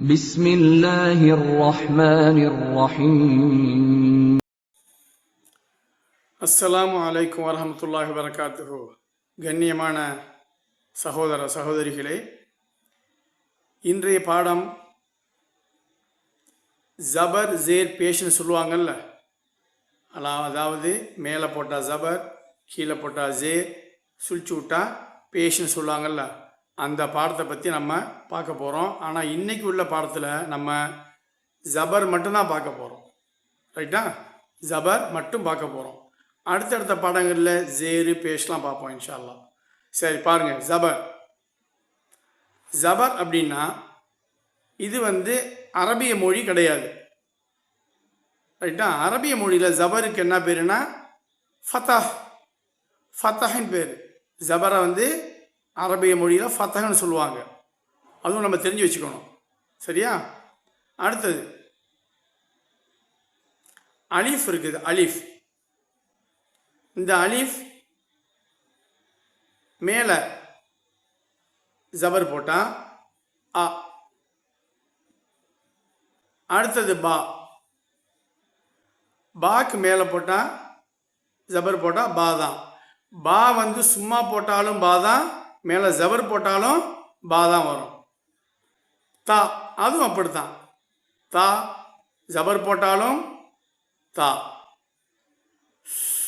بسم الله الرحمن الرحيم السلام عليكم ورحمة الله وبركاته. கண்ணியமான சகோதர சகோதரிகளே, இன்றைய பாடம் ஜபர் ஜேர் பேஷ்னு சொல்லுவாங்கல்ல, அதாவது மேலே போட்டால் ஜபர், கீழே போட்டால் ஜேர், சுழிச்சு விட்டா பேஷ்னு சொல்லுவாங்கல்ல, அந்த பாடத்தை பற்றி நம்ம பார்க்க போகிறோம். ஆனால் இன்றைக்கி உள்ள பாடத்தில் நம்ம ஜபர் மட்டும்தான் பார்க்க போகிறோம். ரைட்டா? ஜபர் மட்டும் பார்க்க போகிறோம். அடுத்தடுத்த பாடங்களில் ஜேரு பேஷ்லாம் பார்ப்போம் இன்ஷா அல்லாஹ். சரி, பாருங்கள். ஜபர் ஜபர் அப்படின்னா இது அரபிய மொழி கிடையாது. ரைட்டா? அரபிய மொழியில் ஜபருக்கு என்ன பேருனா ஃபத்தஹ், ஃபத்தஹின் பேர். ஜபரை அரபிய மொழியில் ஃபத்தஹ்னு சொல்லுவாங்க. அதுவும் நம்ம தெரிஞ்சு வச்சுக்கணும். சரியா? அடுத்தது அலிஃப் இருக்குது. அலிஃப், இந்த அலிஃப் மேலே ஜபர் போட்டா அ. அடுத்தது பா, பாக்கு மேலே போட்டால் ஜபர் போட்டால் பா தான். பா சும்மா போட்டாலும் பா தான், மேலே ஜபர் போட்டாலும் பா தான் வரும். தா, அதுவும் அப்படித்தான். தா ஜபர் போட்டாலும் தா.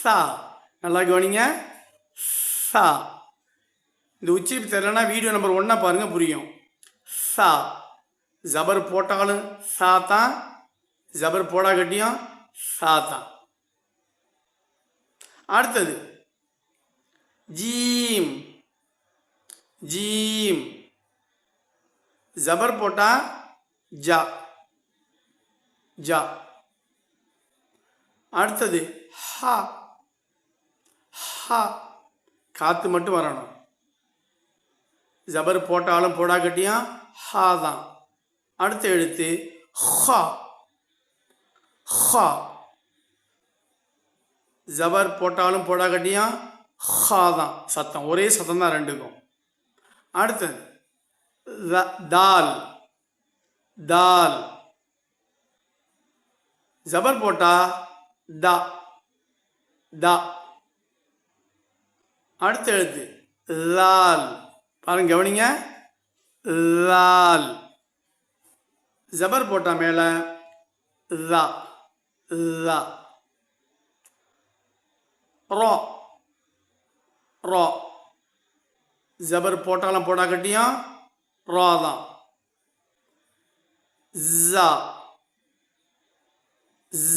சா, நல்லா கவனிங்க. சா, இந்த உச்சரிப்பு தெரியலன்னா வீடியோ நம்பர் 1 பாருங்கள், புரியும். சா, ஜபர் போட்டாலும் சா தான், ஜபர் போடா கட்டியும் சா தான். அடுத்தது ஜீம். ஜீம் ஜபர் போட்டா ஜா, ஜா. அடுத்தது ஹா. ஹா, காத்து மட்டும் வரணும். ஜபர் போட்டாலும் போடா கட்டியும் ஹா தான். அடுத்த எழுத்து ஹா. ஹா, ஜபர் போட்டாலும் போடா கட்டியும் ஹா தான். சத்தம், ஒரே சத்தம் தான் ரெண்டுக்கும். அடுத்தது தால். தால் ஜபர் போட்டா தா, தா. அடுத்த எழுத்து லால். பாருங்க, கவனிங்க. லால் ஜபர் போட்டா மேல லா, லா. ரோ. ரோ ஜபர் போட்டாலும் போடா கட்டியும் ரோ தான். ஜா,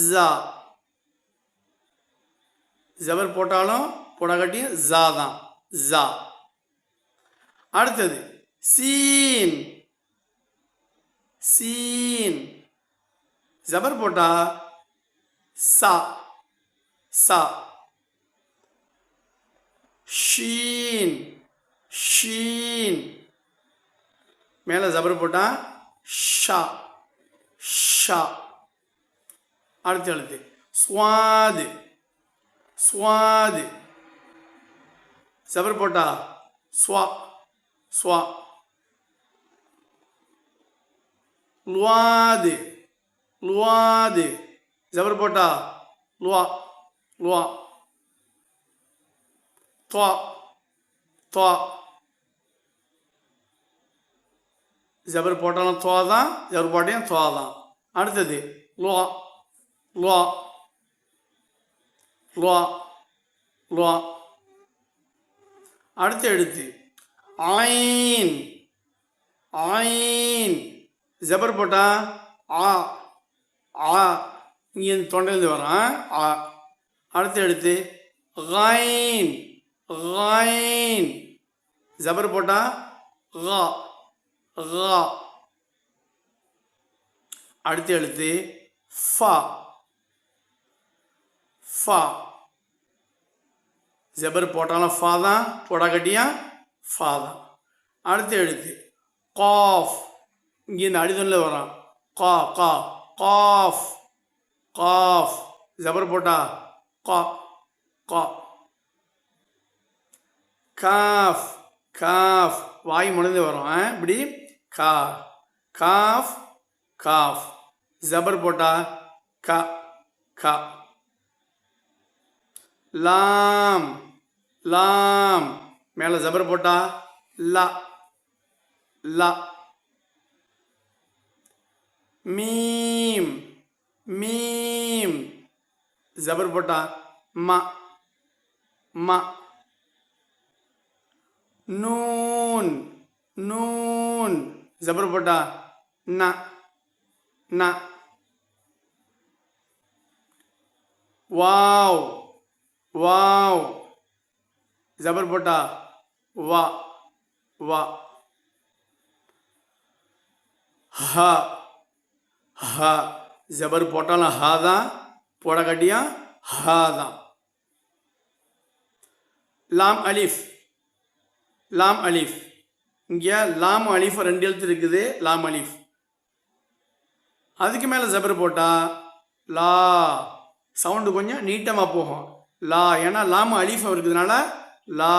ஜா. ஜபர் போட்டாலும் போடா கட்டியும் ஜா தான். ஜா. அடுத்தது சீன். சீன் ஜபர் போட்டா சா, சா. ஷீன். ஷீன் மேலே ஜபர் போட்டா ஷா, ஷா. அடுத்த எழுத்து ஸ்வாது. ஸ்வாது ஜபர் போட்டா ஸ்வா, ஸ்வா. லுவாது. லுவாது ஜபர் போட்டா லுவா, லுவா. துவா, துவா. ஜபர் போட்டாலும் துவா தான், ஜபர் போட்டையும் துவா தான். அடுத்தது லுவா. Lua, Lua, Lua. அடுத்த எழுத்து ஆயின். ஆயின் ஜபர் போட்டா ஆ, ஆ. இங்கே தொண்டையிலிருந்து வரும் ஆ. அடுத்த எழுத்து கைன். கைன் ஜபர் போட்டா கா, கா. அடுத்த எழுத்து ஃபா. ஃபா ஜபர் போட்டாலும் ஃபா தான், போடா கட்டியா ஃபா தான். அடுத்த எழுத்து காஃப். இங்கே இந்த அடிதொன்னில் வரும் கா, கா. காஃப், காஃப் ஜபர் போட்டா கா, கா. காஃப். காஃப் வாய் முனைந்து வரும் இப்படி. கா, காஃப் காஃப். ஜபர் போட்டா க க. லாம் லாம் மேலே ஜபர் போட்டா லா லா. மீம் மீம் ஜபர் போட்டா ம ம. நூன் நூன் ஜபர் போட்டா ந ந. வாவ் வாவ் ஜபர் போட்டா வா வா. ஹ ஹ ஜபர் போட்டாலும் ஹா தான், போடக்காட்டியும் ஹா தான். லாம் அலிஃப் லாம் அலிஃப். இங்கே லாம் அலிஃப் 2 எழுத்து இருக்குது. லாம் அலிஃப். அதுக்கு மேலே ஜபர் போட்டா லா. சவுண்டு கொஞ்சம் நீட்டமாக போகும். லா, ஏன்னா லாம் அலிஃப் இருக்கிறதுனால லா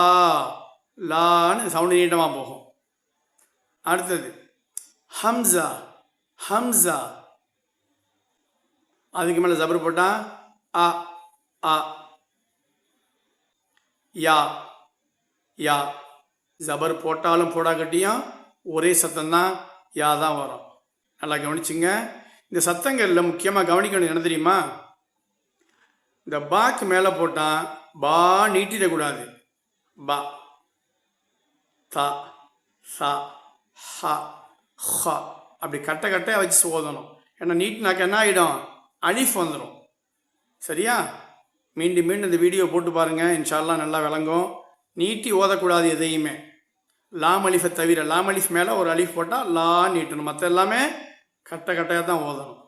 லான்னு சவுண்டு நீட்டமாக போகும். அடுத்தது ஹம்சா ஹம்சா. அதுக்கு மேலே ஜபர் போட்டா அ அ. யா யா ஜபர் போட்டாலும் போடாக்கட்டியும் ஒரே சத்தம்தான், யா தான் வரும். நல்லா கவனிச்சுங்க. இந்த சத்தங்களில் முக்கியமாக கவனிக்க வேண்டியது என்ன தெரியுமா? இந்த பாக்கு மேலே போட்டால் பா நீட்டிடக்கூடாது. பா தா சா ஹா ஹா அப்படி கட்டை கட்டையாக வச்சு ஓதணும். ஏன்னா நீட்டினாக்க என்ன ஆகிடும்? அலிஃப் வந்துடும். சரியா? மீண்டும் மீண்டும் இந்த வீடியோ போட்டு பாருங்கள், இன்ஷா அல்லாஹ் நல்லா விளங்கும். நீட்டி ஓதக்கூடாது எதையுமே. லாம் அலிஃபை தவிர. லாம் அலிஃப் மேலே ஒரு அலிஃப் போட்டால் லா நீட்டணும். மற்ற எல்லாமே கட்டை கட்டையாக தான் ஓதணும்.